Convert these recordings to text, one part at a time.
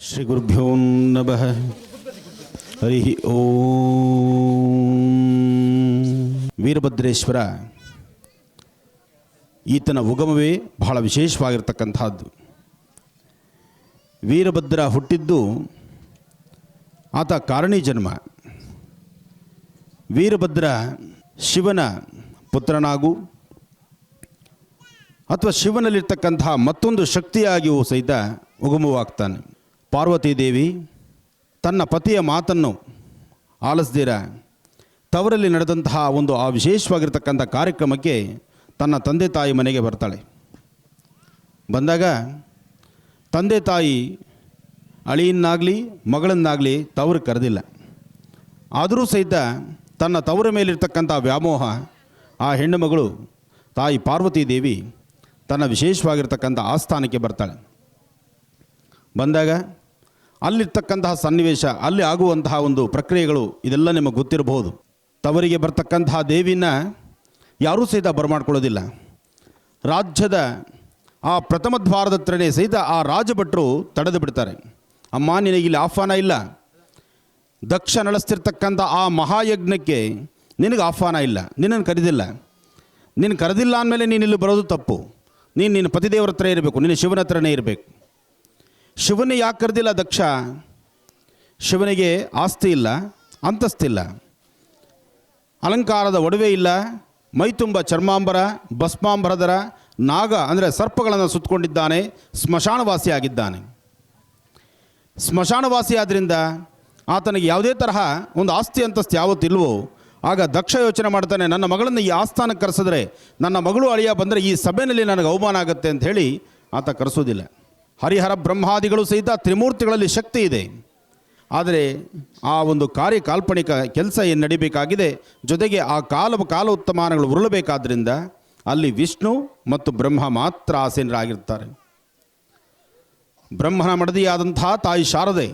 ಶ್ರೀ ಗುರುಭ್ಯೋ ನಮಃ. ಹರಿ ಓಂ. ವೀರಭದ್ರೇಶ್ವರ ಈತನ ಉಗಮವೇ ಬಹಳ ವಿಶೇಷವಾಗಿರ್ತಕ್ಕಂಥದ್ದು. ವೀರಭದ್ರ ಹುಟ್ಟಿದ್ದು ಆತ ಕಾರಣಿ ಜನ್ಮ. ವೀರಭದ್ರ ಶಿವನ ಪುತ್ರನಾಗೂ ಅಥವಾ ಶಿವನಲ್ಲಿರ್ತಕ್ಕಂತಹ ಮತ್ತೊಂದು ಶಕ್ತಿಯಾಗಿಯೂ ಸಹಿತ ಉಗಮವಾಗ್ತಾನೆ. ಪಾರ್ವತೀದೇವಿ ತನ್ನ ಪತಿಯ ಮಾತನ್ನು ಆಲಿಸ್ದಿರ ತವರಲ್ಲಿ ನಡೆದಂತಹ ಒಂದು ಆ ವಿಶೇಷವಾಗಿರ್ತಕ್ಕಂಥ ಕಾರ್ಯಕ್ರಮಕ್ಕೆ ತನ್ನ ತಂದೆ ತಾಯಿ ಮನೆಗೆ ಬರ್ತಾಳೆ. ಬಂದಾಗ ತಂದೆ ತಾಯಿ ಅಳಿಯನ್ನಾಗಲಿ ಮಗಳನ್ನಾಗಲಿ ತವರು ಕರೆದಿಲ್ಲ. ಆದರೂ ಸಹಿತ ತನ್ನ ತವರ ಮೇಲಿರ್ತಕ್ಕಂಥ ವ್ಯಾಮೋಹ ಆ ಹೆಣ್ಣು ಮಗಳು ತಾಯಿ ಪಾರ್ವತೀದೇವಿ ತನ್ನ ವಿಶೇಷವಾಗಿರ್ತಕ್ಕಂಥ ಆಸ್ಥಾನಕ್ಕೆ ಬರ್ತಾಳೆ. ಬಂದಾಗ ಅಲ್ಲಿರ್ತಕ್ಕಂತಹ ಸನ್ನಿವೇಶ, ಅಲ್ಲಿ ಆಗುವಂತಹ ಒಂದು ಪ್ರಕ್ರಿಯೆಗಳು ಇದೆಲ್ಲ ನಿಮಗೆ ಗೊತ್ತಿರಬಹುದು. ತವರಿಗೆ ಬರ್ತಕ್ಕಂತಹ ದೇವಿನ ಯಾರೂ ಸಹಿತ ಬರಮಾಡ್ಕೊಳ್ಳೋದಿಲ್ಲ. ರಾಜ್ಯದ ಆ ಪ್ರಥಮ ದ್ವಾರದ ಹತ್ರನೇ ಸಹಿತ ಆ ರಾಜಭಟ್ರು ತಡೆದು ಬಿಡ್ತಾರೆ. ಅಮ್ಮ, ನಿನಗಿಲ್ಲಿ ಆಹ್ವಾನ ಇಲ್ಲ. ದಕ್ಷ ನಡೆಸ್ತಿರ್ತಕ್ಕಂಥ ಆ ಮಹಾಯಜ್ಞಕ್ಕೆ ನಿನಗೆ ಆಹ್ವಾನ ಇಲ್ಲ, ನಿನ್ನನ್ನು ಕರೆದಿಲ್ಲ. ನೀನು ಕರೆದಿಲ್ಲ ಅಂದಮೇಲೆ ನೀನು ಇಲ್ಲಿ ಬರೋದು ತಪ್ಪು. ನಿನ್ನ ಪತಿದೇವರ ಹತ್ರ ಇರಬೇಕು, ನಿನ್ನ ಶಿವನ ಹತ್ರನೇ ಇರಬೇಕು. ಶಿವನೇ ಯಾಕೆ ಕರೆದಿಲ್ಲ ದಕ್ಷ? ಶಿವನಿಗೆ ಆಸ್ತಿ ಇಲ್ಲ, ಅಂತಸ್ತಿಲ್ಲ, ಅಲಂಕಾರದ ಒಡವೆ ಇಲ್ಲ, ಮೈ ತುಂಬ ಚರ್ಮಾಂಬರ ಭಸ್ಮಾಂಬರದರ ನಾಗ ಅಂದರೆ ಸರ್ಪಗಳನ್ನು ಸುತ್ತಕೊಂಡಿದ್ದಾನೆ, ಸ್ಮಶಾನವಾಸಿಯಾಗಿದ್ದಾನೆ. ಸ್ಮಶಾನವಾಸಿ ಆದ್ದರಿಂದ ಆತನಿಗೆ ಯಾವುದೇ ತರಹ ಒಂದು ಆಸ್ತಿ ಅಂತಸ್ತು ಯಾವತ್ತಿಲ್ವೋ. ಆಗ ದಕ್ಷ ಯೋಚನೆ ಮಾಡ್ತಾನೆ, ನನ್ನ ಮಗಳನ್ನು ಈ ಆಸ್ಥಾನಕ್ಕೆ ಕರೆಸಿದ್ರೆ ನನ್ನ ಮಗಳು ಅಳಿಯ ಬಂದರೆ ಈ ಸಭೆಯಲ್ಲಿ ನನಗೆ ಅವಮಾನ ಆಗುತ್ತೆ ಅಂತ ಹೇಳಿ ಆತ ಕರೆಸೋದಿಲ್ಲ. ಹರಿಹರ ಬ್ರಹ್ಮಾದಿಗಳು ಸಹಿತ ತ್ರಿಮೂರ್ತಿಗಳಲ್ಲಿ ಶಕ್ತಿ ಇದೆ. ಆದರೆ ಆ ಒಂದು ಕಾರ್ಯ ಕಾಲ್ಪನಿಕ ಕೆಲಸ ಏನು ನಡಿಬೇಕಾಗಿದೆ, ಜೊತೆಗೆ ಆ ಕಾಲೋತ್ತಮಾನಗಳು ಉರುಳಬೇಕಾದ್ರಿಂದ ಅಲ್ಲಿ ವಿಷ್ಣು ಮತ್ತು ಬ್ರಹ್ಮ ಮಾತ್ರ ಆಸೀನರಾಗಿರ್ತಾರೆ. ಬ್ರಹ್ಮನ ಮಡದಿಯಾದಂತಹ ತಾಯಿ ಶಾರದೆ,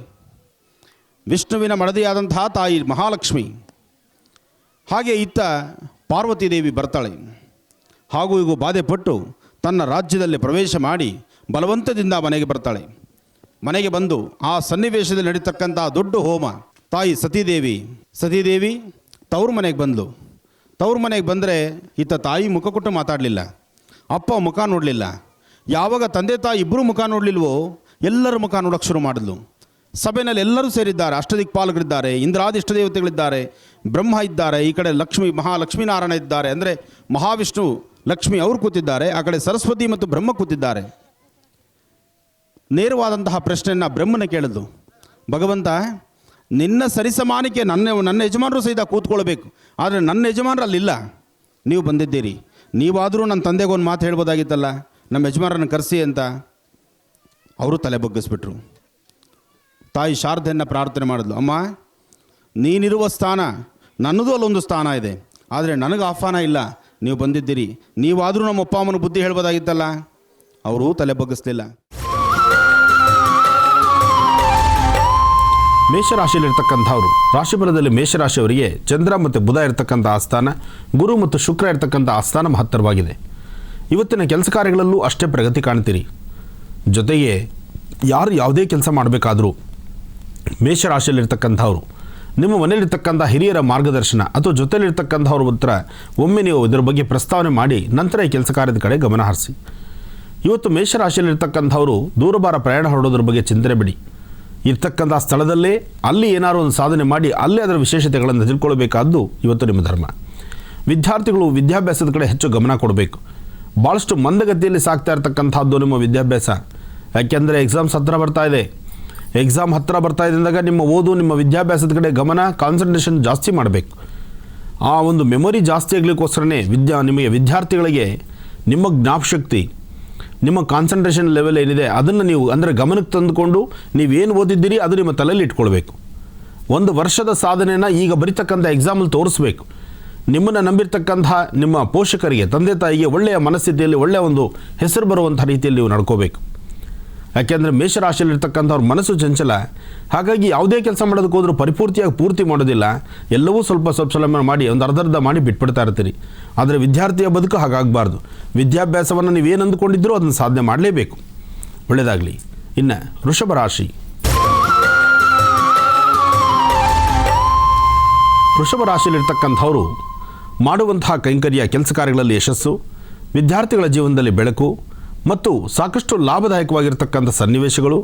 ವಿಷ್ಣುವಿನ ಮಡದಿಯಾದಂತಹ ತಾಯಿ ಮಹಾಲಕ್ಷ್ಮಿ, ಹಾಗೆ ಇತ್ತ ಪಾರ್ವತೀದೇವಿ ಬರ್ತಾಳೆ. ಹಾಗೂ ಈಗ ಬಾಧೆಪಟ್ಟು ತನ್ನ ರಾಜ್ಯದಲ್ಲಿ ಪ್ರವೇಶ ಮಾಡಿ ಬಲವಂತದಿಂದ ಮನೆಗೆ ಬರ್ತಾಳೆ. ಮನೆಗೆ ಬಂದು ಆ ಸನ್ನಿವೇಶದಲ್ಲಿ ನಡೀತಕ್ಕಂಥ ದೊಡ್ಡ ಹೋಮ, ತಾಯಿ ಸತೀದೇವಿ ತವ್ರ ಮನೆಗೆ ಬಂದಳು. ತವ್ರ ಮನೆಗೆ ಬಂದರೆ ಈತ ತಾಯಿ ಮುಖ ಕೊಟ್ಟು ಮಾತಾಡಲಿಲ್ಲ, ಅಪ್ಪ ಮುಖ ನೋಡಲಿಲ್ಲ. ಯಾವಾಗ ತಂದೆ ತಾಯಿ ಇಬ್ಬರು ಮುಖ ನೋಡಲಿಲ್ವೋ ಎಲ್ಲರ ಮುಖ ನೋಡೋಕ್ಕೆ ಶುರು ಮಾಡಿದ್ಲು. ಸಭೆಯಲ್ಲಿ ಎಲ್ಲರೂ ಸೇರಿದ್ದಾರೆ, ಅಷ್ಟದಿಕ್ಪಾಲಕರಿದ್ದಾರೆ, ಇಂದ್ರಾದಿ ಇಷ್ಟದೇವತೆಗಳಿದ್ದಾರೆ, ಬ್ರಹ್ಮ ಇದ್ದಾರೆ, ಈ ಕಡೆ ಮಹಾಲಕ್ಷ್ಮೀನಾರಾಯಣ ಇದ್ದಾರೆ, ಅಂದರೆ ಮಹಾವಿಷ್ಣು ಲಕ್ಷ್ಮಿ ಅವರು ಕೂತಿದ್ದಾರೆ, ಆ ಕಡೆ ಸರಸ್ವತಿ ಮತ್ತು ಬ್ರಹ್ಮ ಕೂತಿದ್ದಾರೆ. ನೇರವಾದಂತಹ ಪ್ರಶ್ನೆಯನ್ನು ಬ್ರಹ್ಮನ ಕೇಳಿದ್ಲು, ಭಗವಂತ, ನಿನ್ನ ಸರಿಸಮಾನಕ್ಕೆ ನನ್ನ ಯಜಮಾನರು ಸಹಿತ ಕೂತ್ಕೊಳ್ಬೇಕು, ಆದರೆ ನನ್ನ ಯಜಮಾನರು ಅಲ್ಲಿಲ್ಲ. ನೀವು ಬಂದಿದ್ದೀರಿ, ನೀವಾದರೂ ನನ್ನ ತಂದೆಗೆ ಒಂದು ಮಾತು ಹೇಳ್ಬೋದಾಗಿತ್ತಲ್ಲ, ನಮ್ಮ ಯಜಮಾನರನ್ನು ಕರೆಸಿ ಅಂತ. ಅವರು ತಲೆ ಬಗ್ಗಿಸ್ಬಿಟ್ರು. ತಾಯಿ ಶಾರದೆಯನ್ನು ಪ್ರಾರ್ಥನೆ ಮಾಡಿದ್ಲು, ಅಮ್ಮ, ನೀನಿರುವ ಸ್ಥಾನ ನನ್ನದು ಅಲ್ಲೊಂದು ಸ್ಥಾನ ಇದೆ, ಆದರೆ ನನಗೆ ಆಹ್ವಾನ ಇಲ್ಲ, ನೀವು ಬಂದಿದ್ದೀರಿ, ನೀವಾದರೂ ನಮ್ಮ ಅಪ್ಪ ಅಮ್ಮನ ಬುದ್ಧಿ ಹೇಳ್ಬೋದಾಗಿತ್ತಲ್ಲ. ಅವರು ತಲೆ ಬಗ್ಗಿಸ್ಲಿಲ್ಲ. ಮೇಷರಾಶಿಯಲ್ಲಿರ್ತಕ್ಕಂಥವ್ರು, ರಾಶಿಫಲದಲ್ಲಿ ಮೇಷರಾಶಿಯವರಿಗೆ ಚಂದ್ರ ಮತ್ತು ಬುಧ ಇರತಕ್ಕಂಥ ಆಸ್ಥಾನ, ಗುರು ಮತ್ತು ಶುಕ್ರ ಇರತಕ್ಕಂಥ ಆಸ್ಥಾನ ಮಹತ್ತರವಾಗಿದೆ. ಇವತ್ತಿನ ಕೆಲಸ ಕಾರ್ಯಗಳಲ್ಲೂ ಅಷ್ಟೇ ಪ್ರಗತಿ ಕಾಣ್ತೀರಿ. ಜೊತೆಗೆ ಯಾರು ಯಾವುದೇ ಕೆಲಸ ಮಾಡಬೇಕಾದರೂ ಮೇಷರಾಶಿಯಲ್ಲಿರ್ತಕ್ಕಂಥವ್ರು ನಿಮ್ಮ ಮನೆಯಲ್ಲಿರ್ತಕ್ಕಂಥ ಹಿರಿಯರ ಮಾರ್ಗದರ್ಶನ ಅಥವಾ ಜೊತೆಯಲ್ಲಿರ್ತಕ್ಕಂಥವ್ರ ಹತ್ರ ಒಮ್ಮೆ ನೀವು ಇದರ ಬಗ್ಗೆ ಪ್ರಸ್ತಾವನೆ ಮಾಡಿ ನಂತರ ಈ ಕೆಲಸ ಕಾರ್ಯದ ಕಡೆ ಗಮನ ಹರಿಸಿ. ಇವತ್ತು ಮೇಷರಾಶಿಯಲ್ಲಿರ್ತಕ್ಕಂಥವರು ದೂರಭಾರ ಪ್ರಯಾಣ ಹೊರಡೋದ್ರ ಬಗ್ಗೆ ಚಿಂತನೆ ಬಿಡಿ. ಇರ್ತಕ್ಕಂಥ ಸ್ಥಳದಲ್ಲೇ ಅಲ್ಲಿ ಏನಾದರೂ ಒಂದು ಸಾಧನೆ ಮಾಡಿ ಅಲ್ಲೇ ಅದರ ವಿಶೇಷತೆಗಳನ್ನು ತಿಳ್ಕೊಳ್ಬೇಕಾದ್ದು ಇವತ್ತು ನಿಮ್ಮ ಧರ್ಮ. ವಿದ್ಯಾರ್ಥಿಗಳು ವಿದ್ಯಾಭ್ಯಾಸದ ಕಡೆ ಹೆಚ್ಚು ಗಮನ ಕೊಡಬೇಕು. ಭಾಳಷ್ಟು ಮಂದಗತಿಯಲ್ಲಿ ಸಾಗ್ತಾ ಇರತಕ್ಕಂಥದ್ದು ನಿಮ್ಮ ವಿದ್ಯಾಭ್ಯಾಸ. ಯಾಕೆಂದರೆ ಎಕ್ಸಾಮ್ಸ್ ಹತ್ತಿರ ಬರ್ತಾ ಇದೆ. ಎಕ್ಸಾಮ್ ಹತ್ತಿರ ಬರ್ತಾ ಇದ್ದಾಗ ನಿಮ್ಮ ಓದು, ನಿಮ್ಮ ವಿದ್ಯಾಭ್ಯಾಸದ ಕಡೆ ಗಮನ, ಕಾನ್ಸಂಟ್ರೇಷನ್ ಜಾಸ್ತಿ ಮಾಡಬೇಕು. ಆ ಒಂದು ಮೆಮೊರಿ ಜಾಸ್ತಿ ಆಗಲಿಕ್ಕೋಸ್ಕರನೇ ನಿಮಗೆ ವಿದ್ಯಾರ್ಥಿಗಳಿಗೆ ನಿಮ್ಮ ಜ್ಞಾಪಶಕ್ತಿ, ನಿಮ್ಮ ಕಾನ್ಸಂಟ್ರೇಷನ್ ಲೆವೆಲ್ ಏನಿದೆ ಅದನ್ನು ನೀವು ಅಂದರೆ ಗಮನಕ್ಕೆ ತಂದುಕೊಂಡು ನೀವೇನು ಓದಿದ್ದೀರಿ ಅದು ನಿಮ್ಮ ತಲೆಯಲ್ಲಿ ಇಟ್ಕೊಳ್ಬೇಕು. ಒಂದು ವರ್ಷದ ಸಾಧನೆಯನ್ನು ಈಗ ಬರೀತಕ್ಕಂಥ ಎಕ್ಸಾಮಲ್ಲಿ ತೋರಿಸ್ಬೇಕು. ನಿಮ್ಮನ್ನು ನಂಬಿರ್ತಕ್ಕಂಥ ನಿಮ್ಮ ಪೋಷಕರಿಗೆ, ತಂದೆ ತಾಯಿಗೆ ಒಳ್ಳೆಯ ಮನಸ್ಥಿತಿಯಲ್ಲಿ ಒಳ್ಳೆಯ ಒಂದು ಹೆಸರು ಬರುವಂಥ ರೀತಿಯಲ್ಲಿ ನೀವು ನಡ್ಕೋಬೇಕು. ಯಾಕೆಂದರೆ ಮೇಷರಾಶಿಯಲ್ಲಿರ್ತಕ್ಕಂಥವ್ರ ಮನಸ್ಸು ಚಂಚಲ. ಹಾಗಾಗಿ ಯಾವುದೇ ಕೆಲಸ ಮಾಡೋದಕ್ಕೆ ಹೋದರೂ ಪೂರ್ತಿ ಮಾಡೋದಿಲ್ಲ. ಎಲ್ಲವೂ ಸ್ವಲ್ಪ ಮಾಡಿ ಒಂದು ಅರ್ಧ ಮಾಡಿ ಬಿಟ್ಬಿಡ್ತಾ ಇರ್ತೀರಿ. ಆದರೆ ವಿದ್ಯಾರ್ಥಿಯ ಬದುಕು ಹಾಗಾಗಬಾರ್ದು. ವಿದ್ಯಾಭ್ಯಾಸವನ್ನು ನೀವೇನು ಅಂದುಕೊಂಡಿದ್ದರೂ ಅದನ್ನು ಸಾಧನೆ ಮಾಡಲೇಬೇಕು. ಒಳ್ಳೆಯದಾಗಲಿ. ಇನ್ನು ವೃಷಭ ರಾಶಿ, ವೃಷಭ ರಾಶಿಯಲ್ಲಿರ್ತಕ್ಕಂಥವರು ಮಾಡುವಂತಹ ಕೈಂಕರ್ಯ ಕೆಲಸ ಕಾರ್ಯಗಳಲ್ಲಿ ಯಶಸ್ಸು, ವಿದ್ಯಾರ್ಥಿಗಳ ಜೀವನದಲ್ಲಿ ಬೆಳಕು ಮತ್ತು ಸಾಕಷ್ಟು ಲಾಭದಾಯಕವಾಗಿರ್ತಕ್ಕಂಥ ಸನ್ನಿವೇಶಗಳು,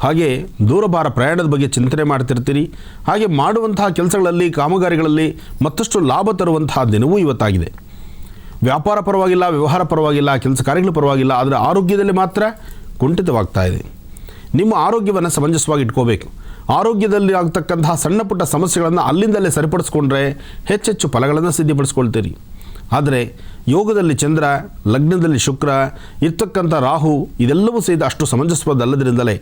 ಹಾಗೆ ದೂರಭಾರ ಪ್ರಯಾಣದ ಬಗ್ಗೆ ಚಿಂತನೆ ಮಾಡ್ತಿರ್ತೀರಿ. ಹಾಗೆ ಮಾಡುವಂತಹ ಕೆಲಸಗಳಲ್ಲಿ ಕಾಮಗಾರಿಗಳಲ್ಲಿ ಮತ್ತಷ್ಟು ಲಾಭ ತರುವಂತಹ ದಿನವೂ ಇವತ್ತಾಗಿದೆ. ವ್ಯಾಪಾರ ಪರವಾಗಿಲ್ಲ, ವ್ಯವಹಾರ ಪರವಾಗಿಲ್ಲ, ಕೆಲಸ ಕಾರ್ಯಗಳು ಪರವಾಗಿಲ್ಲ, ಆದರೆ ಆರೋಗ್ಯದಲ್ಲಿ ಮಾತ್ರ ಕುಂಠಿತವಾಗ್ತಾ ಇದೆ. ನಿಮ್ಮ ಆರೋಗ್ಯವನ್ನು ಸಮಂಜಸವಾಗಿ ಇಟ್ಕೋಬೇಕು. ಆರೋಗ್ಯದಲ್ಲಿ ಆಗ್ತಕ್ಕಂತಹ ಸಣ್ಣ ಪುಟ್ಟ ಸಮಸ್ಯೆಗಳನ್ನು ಅಲ್ಲಿಂದಲೇ ಸರಿಪಡಿಸ್ಕೊಂಡ್ರೆ ಹೆಚ್ಚೆಚ್ಚು ಫಲಗಳನ್ನು ಸಿದ್ಧಪಡಿಸ್ಕೊಳ್ತೀರಿ. ಆದರೆ ಯೋಗದಲ್ಲಿ ಚಂದ್ರ, ಲಗ್ನದಲ್ಲಿ ಶುಕ್ರ, ಇರ್ತಕ್ಕಂಥ ರಾಹು ಇದೆಲ್ಲವೂ ಸಹಿತ ಅಷ್ಟು ಸಮಂಜಸವಾದಲ್ಲದರಿಂದಲೇ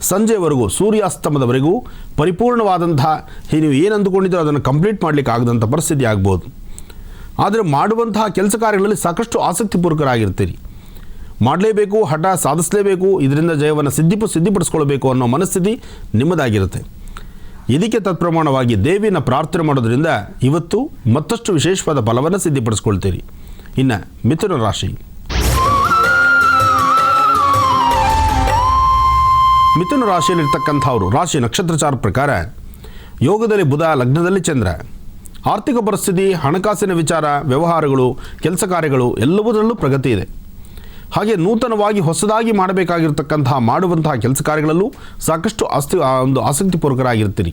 ಸಂಜೆವರೆಗೂ ಸೂರ್ಯಾಸ್ತಮದವರೆಗೂ ಪರಿಪೂರ್ಣವಾದಂತಹ ನೀವು ಏನು ಅಂದುಕೊಂಡಿದ್ದೀರೋ ಅದನ್ನು ಕಂಪ್ಲೀಟ್ ಮಾಡಲಿಕ್ಕೆ ಆಗದಂಥ ಪರಿಸ್ಥಿತಿ ಆಗ್ಬೋದು. ಆದರೆ ಮಾಡುವಂತಹ ಕೆಲಸ ಕಾರ್ಯಗಳಲ್ಲಿ ಸಾಕಷ್ಟು ಆಸಕ್ತಿಪೂರ್ವಕರಾಗಿರ್ತೀರಿ. ಮಾಡಲೇಬೇಕು, ಹಠ ಸಾಧಿಸಲೇಬೇಕು, ಇದರಿಂದ ಜಯವನ್ನು ಸಿದ್ಧಿಪಡಿಸ್ಕೊಳ್ಬೇಕು ಅನ್ನೋ ಮನಸ್ಥಿತಿ ನಿಮ್ಮದಾಗಿರುತ್ತೆ. ಇದಕ್ಕೆ ತತ್ಪ್ರಮಾಣವಾಗಿ ದೇವಿನ ಪ್ರಾರ್ಥನೆ ಮಾಡೋದ್ರಿಂದ ಇವತ್ತು ಮತ್ತಷ್ಟು ವಿಶೇಷವಾದ ಫಲವನ್ನು ಸಿದ್ಧಿಪಡಿಸ್ಕೊಳ್ತೀರಿ. ಇನ್ನು ಮಿಥುನ ರಾಶಿ. ಮಿಥುನ ರಾಶಿಯಲ್ಲಿರ್ತಕ್ಕಂಥವರು ರಾಶಿ ನಕ್ಷತ್ರಚಾರ ಪ್ರಕಾರ ಯೋಗದಲ್ಲಿ ಬುಧ, ಲಗ್ನದಲ್ಲಿ ಚಂದ್ರ. ಆರ್ಥಿಕ ಪರಿಸ್ಥಿತಿ, ಹಣಕಾಸಿನ ವಿಚಾರ, ವ್ಯವಹಾರಗಳು, ಕೆಲಸ ಕಾರ್ಯಗಳು ಎಲ್ಲವುದರಲ್ಲೂ ಪ್ರಗತಿ ಇದೆ. ಹಾಗೆ ನೂತನವಾಗಿ ಹೊಸದಾಗಿ ಮಾಡಬೇಕಾಗಿರ್ತಕ್ಕಂತಹ ಮಾಡುವಂತಹ ಕೆಲಸ ಕಾರ್ಯಗಳಲ್ಲೂ ಸಾಕಷ್ಟು ಆಸಕ್ತಿಪೂರ್ವಕರಾಗಿರ್ತೀರಿ.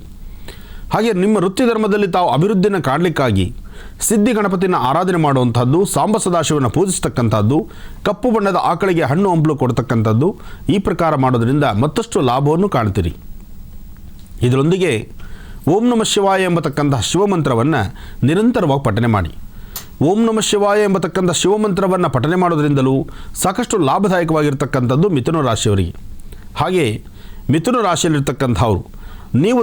ಹಾಗೆ ನಿಮ್ಮ ವೃತ್ತಿ ಧರ್ಮದಲ್ಲಿ ತಾವು ಅಭಿವೃದ್ಧಿಯನ್ನು ಕಾಣಲಿಕ್ಕಾಗಿ ಸಿದ್ಧಿ ಗಣಪತಿನ ಆರಾಧನೆ ಮಾಡುವಂಥದ್ದು, ಸಾಂಬ ಸದಾಶಿವನ ಪೂಜಿಸ್ತಕ್ಕಂಥದ್ದು, ಕಪ್ಪು ಬಣ್ಣದ ಆಕಳಿಗೆ ಹಣ್ಣು ಹಂಪಲು ಕೊಡ್ತಕ್ಕಂಥದ್ದು, ಈ ಪ್ರಕಾರ ಮಾಡೋದರಿಂದ ಮತ್ತಷ್ಟು ಲಾಭವನ್ನು ಕಾಣ್ತೀರಿ. ಇದರೊಂದಿಗೆ ಓಂ ನಮಃ ಶಿವಾಯ ಎಂಬತಕ್ಕಂತಹ ಶಿವಮಂತ್ರವನ್ನು ನಿರಂತರವಾಗಿ ಪಠನೆ ಮಾಡಿ. ಓಂ ನಮಃ ಶಿವಾಯ ಎಂಬತಕ್ಕಂಥ ಶಿವಮಂತ್ರವನ್ನು ಪಠನೆ ಮಾಡೋದರಿಂದಲೂ ಸಾಕಷ್ಟು ಲಾಭದಾಯಕವಾಗಿರ್ತಕ್ಕಂಥದ್ದು ಮಿಥುನ ರಾಶಿಯವರಿಗೆ. ಹಾಗೆ ಮಿಥುನ ರಾಶಿಯಲ್ಲಿರ್ತಕ್ಕಂಥವ್ರು ನೀವು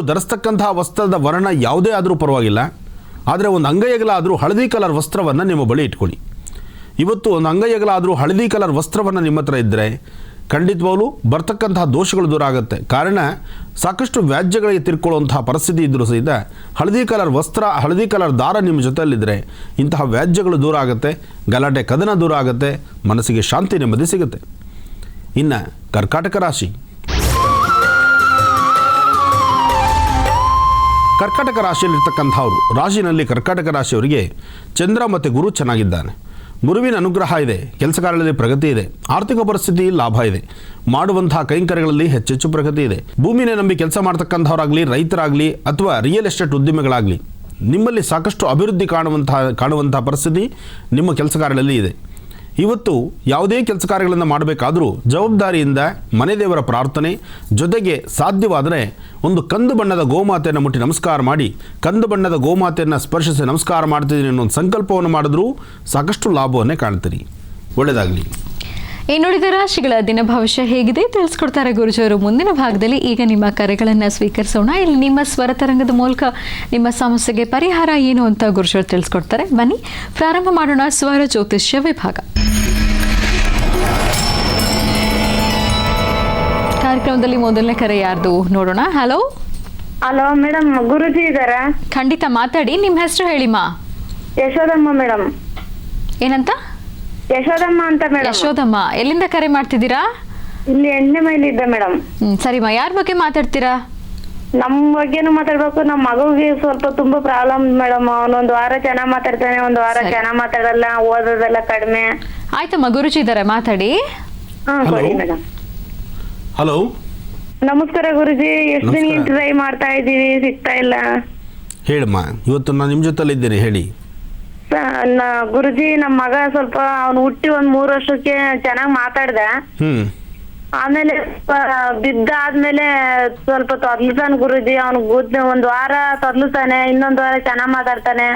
ಧರಿಸ್ತಕ್ಕಂತಹ ವಸ್ತ್ರದ ವರ್ಣ ಯಾವುದೇ ಆದರೂ ಪರವಾಗಿಲ್ಲ, ಆದರೆ ಒಂದು ಅಂಗೈಯಗಲ ಆದರೂ ಹಳದಿ ಕಲರ್ ವಸ್ತ್ರವನ್ನು ನಿಮ್ಮ ಬಳಿ ಇಟ್ಕೊಳ್ಳಿ. ಇವತ್ತು ಒಂದು ಅಂಗೈಯಗಲ ಆದರೂ ಹಳದಿ ಕಲರ್ ವಸ್ತ್ರವನ್ನು ನಿಮ್ಮ ಹತ್ರ ಇದ್ದರೆ ಖಂಡಿತವಾಗಲೂ ಬರ್ತಕ್ಕಂತಹ ದೋಷಗಳು ದೂರ ಆಗುತ್ತೆ. ಕಾರಣ ಸಾಕಷ್ಟು ವ್ಯಾಜ್ಯಗಳಿಗೆ ತಿರ್ಕೊಳ್ಳುವಂತಹ ಪರಿಸ್ಥಿತಿ ಇದ್ದರೂ ಸಹಿತ ಹಳದಿ ಕಲರ್ ವಸ್ತ್ರ, ಹಳದಿ ಕಲರ್ ದಾರ ನಿಮ್ಮ ಜೊತೆಯಲ್ಲಿದ್ದರೆ ಇಂತಹ ವ್ಯಾಜ್ಯಗಳು ದೂರ ಆಗುತ್ತೆ, ಗಲಾಟೆ ಕದನ ದೂರ ಆಗುತ್ತೆ, ಮನಸ್ಸಿಗೆ ಶಾಂತಿ ನೆಮ್ಮದಿ ಸಿಗುತ್ತೆ. ಇನ್ನು ಕರ್ಕಾಟಕ ರಾಶಿ. ಕರ್ಕಾಟಕ ರಾಶಿಯಲ್ಲಿರ್ತಕ್ಕಂಥವ್ರು ರಾಶಿನಲ್ಲಿ ಕರ್ಕಾಟಕ ರಾಶಿಯವರಿಗೆ ಚಂದ್ರ ಮತ್ತು ಗುರು ಚೆನ್ನಾಗಿದ್ದಾನೆ. ಗುರುವಿನ ಅನುಗ್ರಹ ಇದೆ, ಕೆಲಸ ಕಾರ್ಯಗಳಲ್ಲಿ ಪ್ರಗತಿ ಇದೆ, ಆರ್ಥಿಕ ಪರಿಸ್ಥಿತಿ ಲಾಭ ಇದೆ, ಮಾಡುವಂತಹ ಕೈಂಕರ್ಯಗಳಲ್ಲಿ ಹೆಚ್ಚೆಚ್ಚು ಪ್ರಗತಿ ಇದೆ. ಭೂಮಿನೇ ನಂಬಿ ಕೆಲಸ ಮಾಡ್ತಕ್ಕಂಥವ್ರಾಗಲಿ, ರೈತರಾಗಲಿ ಅಥವಾ ರಿಯಲ್ ಎಸ್ಟೇಟ್ ಉದ್ಯಮಿಗಳಾಗಲಿ ನಿಮ್ಮಲ್ಲಿ ಸಾಕಷ್ಟು ಅಭಿವೃದ್ಧಿ ಕಾಣುವಂತಹ ಪರಿಸ್ಥಿತಿ ನಿಮ್ಮ ಕೆಲಸ ಕಾರ್ಯಗಳಲ್ಲಿ ಇದೆ. ಇವತ್ತು ಯಾವುದೇ ಕೆಲಸ ಕಾರ್ಯಗಳನ್ನು ಮಾಡಬೇಕಾದರೂ ಜವಾಬ್ದಾರಿಯಿಂದ ಮನೆ ದೇವರ ಪ್ರಾರ್ಥನೆ ಜೊತೆಗೆ ಸಾಧ್ಯವಾದರೆ ಒಂದು ಕಂದು ಬಣ್ಣದ ಗೋಮಾತೆಯನ್ನು ಮುಟ್ಟಿ ನಮಸ್ಕಾರ ಮಾಡಿ, ಕಂದು ಬಣ್ಣದ ಗೋಮಾತೆಯನ್ನು ಸ್ಪರ್ಶಿಸಿ ನಮಸ್ಕಾರ ಮಾಡ್ತಿದ್ದೀನಿ ಅನ್ನೋ ಒಂದು ಸಂಕಲ್ಪವನ್ನು ಮಾಡಿದ್ರೂ ಸಾಕಷ್ಟು ಲಾಭವನ್ನೇ ಕಾಣ್ತೀರಿ. ಒಳ್ಳೆಯದಾಗಲಿ. ಇನ್ನುಳಿದ ರಾಶಿಗಳ ದಿನ ಭವಿಷ್ಯ ಹೇಗಿದೆ ತಿಳಿಸ್ಕೊಡ್ತಾರೆ ಗುರುಜಿಯವರು ಮುಂದಿನ ಭಾಗದಲ್ಲಿ. ಈಗ ನಿಮ್ಮ ಕರೆಗಳನ್ನು ಸ್ವೀಕರಿಸೋಣ. ಇಲ್ಲಿ ನಿಮ್ಮ ಸ್ವರ ತರಂಗದ ಮೂಲಕ ನಿಮ್ಮ ಸಮಸ್ಯೆಗೆ ಪರಿಹಾರ ಏನು ಅಂತ ಗುರುಜಿಯವರು ತಿಳಿಸ್ಕೊಡ್ತಾರೆ. ಬನ್ನಿ ಪ್ರಾರಂಭ ಮಾಡೋಣ ಸ್ವರ ಜ್ಯೋತಿಷ್ಯ ವಿಭಾಗ. ಕಾರ್ಯಕ್ರಮದಲ್ಲಿ ಮೊದಲನೇ ಕರೆ ಯಾರ್ದು ನೋಡೋಣ. ಹಲೋ ಮೇಡಮ್, ಗುರುಜಿ ಇದ್ದಾರಾ? ಖಂಡಿತ ಮಾತಾಡಿ. ನಿಮ್ಮ ಹೆಸರು ಹೇಳಿಮಾ. ಯಶೋದಮ್ಮ ಮೇಡಮ್. ಏನಂತ? ಯಶೋದಮ್ಮ ಅಂತ ಮೇಡಮ್. ಯಶೋದಮ್ಮ, ಎಲ್ಲಿಂದ ಕರೆ ಮಾಡ್ತಿದ್ದೀರಾ? ಇಲ್ಲಿ ಎಣ್ಣೆ ಮೇಲೆ ಇದ್ದೆ ಮೇಡಮ್. ಸರಿಮಾ, ಯಾರ ಬಗ್ಗೆ ಮಾತಾಡ್ತೀರಾ? ನಮ್ ಬಗ್ಗೆನೂ ಮಾತಾಡ್ಬೇಕು. ನಮ್ಮ ಮಗುಗೆ ಸ್ವಲ್ಪ ತುಂಬಾ ಪ್ರಾಬ್ಲಮ್ ಮೇಡಮ್. ಅವನೊಂದು ವಾರ ಚೆನ್ನಾಗ್ ಮಾತಾಡ್ತಾನೆ, ಒಂದು ವಾರ ಚೆನ್ನಾಗ್ ಮಾತಾಡಲ್ಲ, ಓದೋದೆಲ್ಲ ಕಡಿಮೆ. ಆಯ್ತಮ್ಮ, ಗುರುಜಿ ಇದ್ದಾರೆ, ಮಾತಾಡಿ. ಸರಿ ಮೇಡಮ್. ಹಲೋ, ನಮಸ್ಕಾರ ಗುರುಜಿ. ಎಷ್ಟು ದಿನ ಟ್ರೈ ಮಾಡ್ತಾ ಇದ್ದೀವಿ, ಸಿಗ್ತಾ ಇಲ್ಲ. ಹೇಳಮ್ಮ, ಇವತ್ತು ನಾನು ನಿಮ್ಮ ಜೊತೆಲಿ ಇದ್ದೇನೆ, ಹೇಳಿ. ಗುರುಜಿ, ನಮ್ ಮಗ ಸ್ವಲ್ಪ ಅವ್ನು ಹುಟ್ಟಿ ಒಂದ್ 3 ವರ್ಷಕ್ಕೆ ಚೆನ್ನಾಗ್ ಮಾತಾಡ್ದ. ಆಮೇಲೆ ಬಿದ್ದಾದ್ಮೇಲೆ ಸ್ವಲ್ಪ ತೊದ್ಲುತ್ತಾನೆ ಗುರುಜಿ. ಅವ್ನು ಒಂದ್ ವಾರ ತೊದ್ಲುತ್ತಾನೆ, ಇನ್ನೊಂದ್ ವಾರ ಚೆನ್ನಾಗ್ ಮಾತಾಡ್ತಾನೆ.